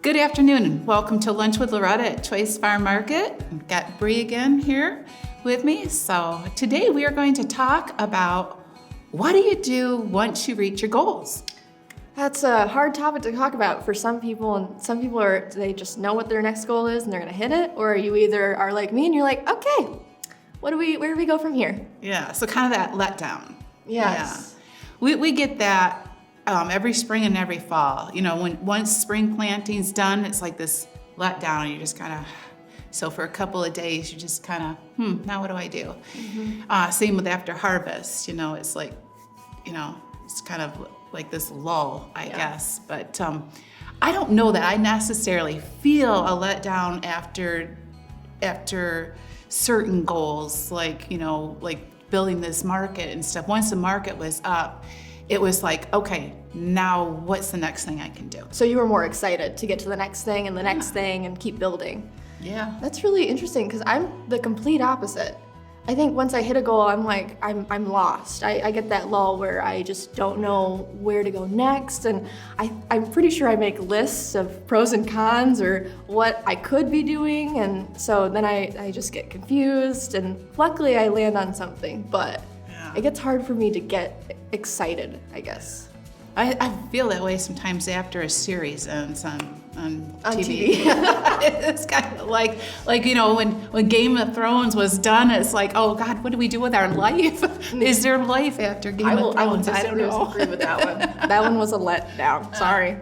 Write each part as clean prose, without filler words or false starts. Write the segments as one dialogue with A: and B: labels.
A: Good afternoon and welcome to Lunch with Loretta at Choice Farm Market. I've got Bree again here with me. So today we are going to talk about what do you do once you reach your goals?
B: That's a hard topic to talk about for some people, and some people they just know what their next goal is and they're gonna hit it, or you either are like me and you're like, okay, where do we go from here?
A: Yeah, so kind of that letdown.
B: Yes.
A: Yeah. We get that every spring and every fall. You know, once spring planting's done, it's like this letdown and you just kind of, so for a couple of days, you just kind of, now what do I do? Mm-hmm. Same with after harvest, it's like, it's kind of like this lull, I guess. But I don't know that I necessarily feel a letdown after certain goals, like building this market and stuff. Once the market was up, it was like, okay, now what's the next thing I can do?
B: So you were more excited to get to the next thing and the next thing and keep building.
A: Yeah.
B: That's really interesting because I'm the complete opposite. I think once I hit a goal, I'm like, I'm lost. I get that lull where I just don't know where to go next. And I'm pretty sure I make lists of pros and cons or what I could be doing. And so then I just get confused. And luckily I land on something, but it gets hard for me to get excited, I guess.
A: I feel that way sometimes after a series ends on TV. It's kind of like when Game of Thrones was done, it's like, oh God, what do we do with our life? Is there life after Game of Thrones?
B: I don't disagree with that one. That one was a letdown. Sorry.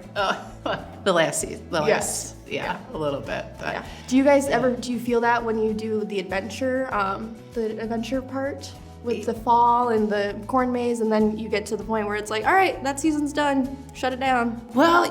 A: The last season.
B: Yes.
A: Yeah, a little bit. But,
B: yeah. Do you guys do you feel that when you do the adventure part? With the fall and the corn maze, and then you get to the point where it's like, all right, that season's done, shut it down.
A: Well,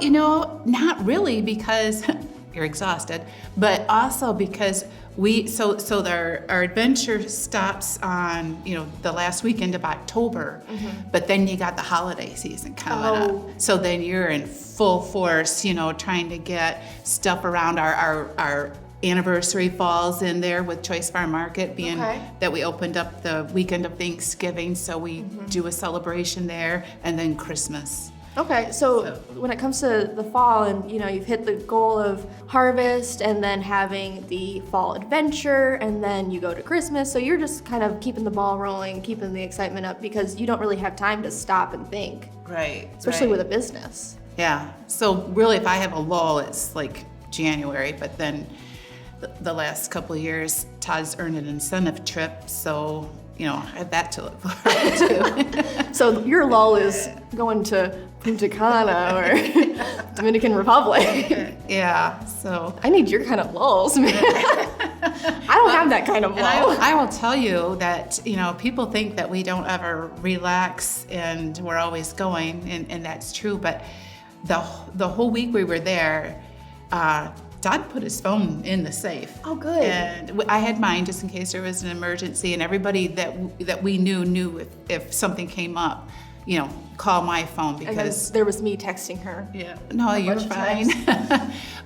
A: not really, because you're exhausted, but also because our adventure stops on, the last weekend of October, but then you got the holiday season coming up. So then you're in full force, trying to get stuff around our anniversary falls in there with Choice Farm Market, being that we opened up the weekend of Thanksgiving, so we do a celebration there, and then Christmas.
B: Okay, so when it comes to the fall and you've hit the goal of harvest and then having the fall adventure and then you go to Christmas, so you're just kind of keeping the ball rolling, keeping the excitement up because you don't really have time to stop and think.
A: Right.
B: Especially with a business.
A: Yeah, so really if I have a lull, it's like January, but then the last couple of years, Todd's earned an incentive trip, so I have that to look forward to.
B: So your lull is going to Punta Cana or Dominican Republic.
A: Yeah, so
B: I need your kind of lulls, man. I don't have that kind of lull.
A: I will tell you that people think that we don't ever relax and we're always going, and that's true. But the whole week we were there, Todd put his phone in the safe.
B: Oh, good.
A: And I had mine just in case there was an emergency, and everybody that we knew if something came up, call my phone because
B: there was me texting her.
A: Yeah. No, you're fine.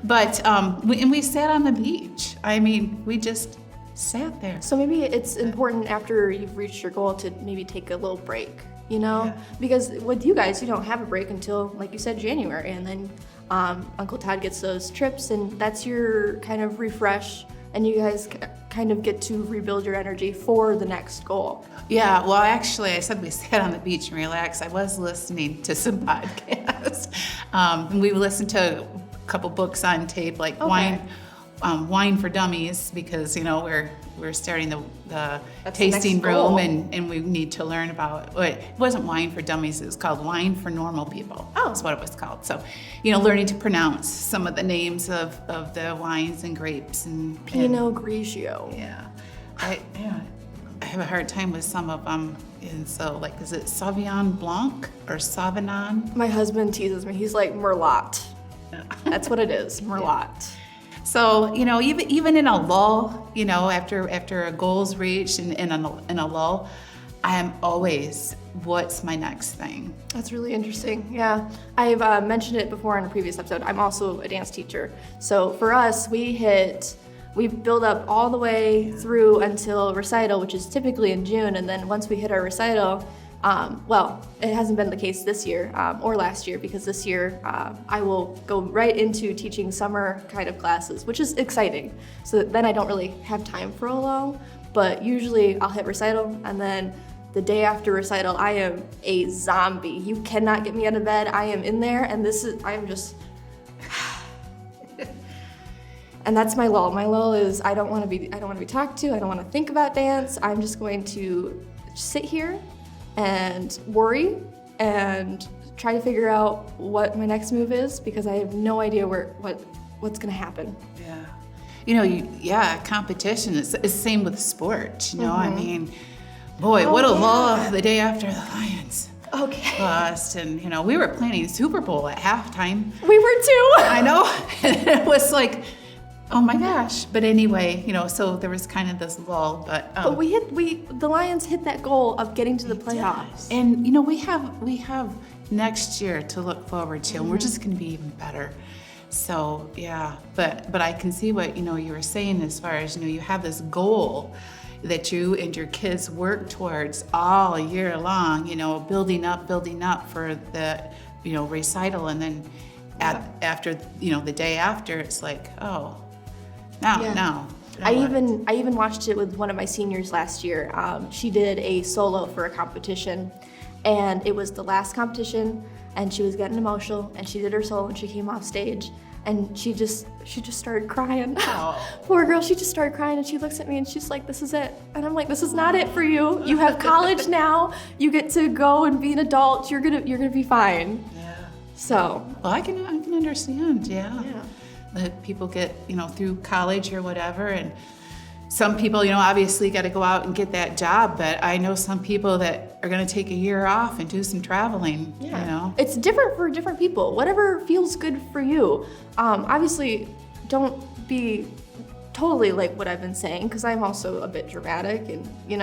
A: But we sat on the beach. I mean, we just sat there.
B: So maybe it's important after you've reached your goal to maybe take a little break. Because with you guys, you don't have a break until, like you said, January, and then Uncle Todd gets those trips, and that's your kind of refresh, and you guys kind of get to rebuild your energy for the next goal.
A: Yeah, well, actually, I said we sat on the beach and relaxed. I was listening to some podcasts. And we listened to a couple books on tape, like Wine for Dummies, because we're starting the tasting room, and we need to learn about. It wasn't Wine for Dummies; it was called Wine for Normal People. That's what it was called. So, learning to pronounce some of the names of the wines and grapes and
B: Pinot Grigio.
A: Yeah, I have a hard time with some of them. And so, is it Sauvignon Blanc or Sauvignon?
B: My husband teases me. He's like Merlot. That's what it is, Merlot.
A: So, even in a lull, after a goal's reached and in a lull, I am always, what's my next thing?
B: That's really interesting. Yeah. I've mentioned it before in a previous episode. I'm also a dance teacher. So for us, we build up all the way through until recital, which is typically in June. And then once we hit our recital, Well, it hasn't been the case this year or last year, because this year I will go right into teaching summer kind of classes, which is exciting. So then I don't really have time for a lull, but usually I'll hit recital, and then the day after recital, I am a zombie. You cannot get me out of bed. I am in there, and I am just, and that's my lull. My lull is I don't want to be talked to. I don't want to think about dance. I'm just going to sit here and worry and try to figure out what my next move is, because I have no idea what's going to happen.
A: Yeah. Competition is the same with sport. I mean, boy, what a lull the day after the Lions lost. And, we were planning Super Bowl at halftime.
B: We were too.
A: I know. It was like, oh my gosh. But anyway, so there was kind of this lull. But
B: the Lions hit that goal of getting to the playoffs.
A: And, we have next year to look forward to, and we're just going to be even better. So, yeah. But I can see what, you were saying as far as, you have this goal that you and your kids work towards all year long, building up for the, recital, and then after, the day after, it's like, oh, no.
B: I even watched it with one of my seniors last year. She did a solo for a competition, and it was the last competition, and she was getting emotional, and she did her solo, and she came off stage, and she just started crying.
A: Oh.
B: Poor girl, she just started crying, and she looks at me and she's like, "This is it." And I'm like, "This is not it for you. You have college now. You get to go and be an adult. You're gonna be fine."
A: Yeah.
B: So.
A: Well, I can understand. Yeah. That people get through college or whatever, and some people obviously got to go out and get that job. But I know some people that are going to take a year off and do some traveling.
B: It's different for different people. Whatever feels good for you. Obviously, don't be totally like what I've been saying, because I'm also a bit dramatic, and
A: you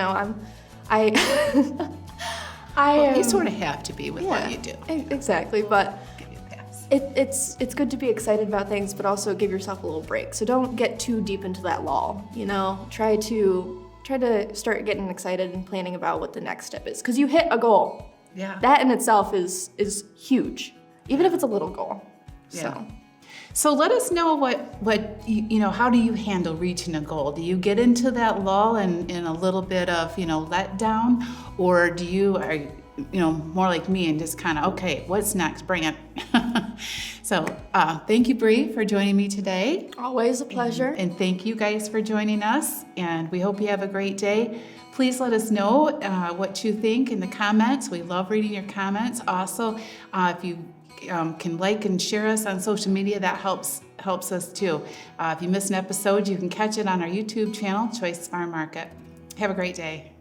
A: sort of have to be with what you do.
B: Exactly, but it's good to be excited about things, but also give yourself a little break. So don't get too deep into that lull. Try to start getting excited and planning about what the next step is, because you hit a goal.
A: Yeah.
B: That in itself is huge, even if it's a little goal.
A: Yeah. So let us know how do you handle reaching a goal? Do you get into that lull and a little bit of, let down, or are you more like me and just kind of, okay, what's next? Bring it. So thank you, Bree, for joining me today.
B: Always a pleasure.
A: And thank you guys for joining us. And we hope you have a great day. Please let us know what you think in the comments. We love reading your comments. Also, if you can like and share us on social media, that helps us too. If you miss an episode, you can catch it on our YouTube channel, Choice Farm Market. Have a great day.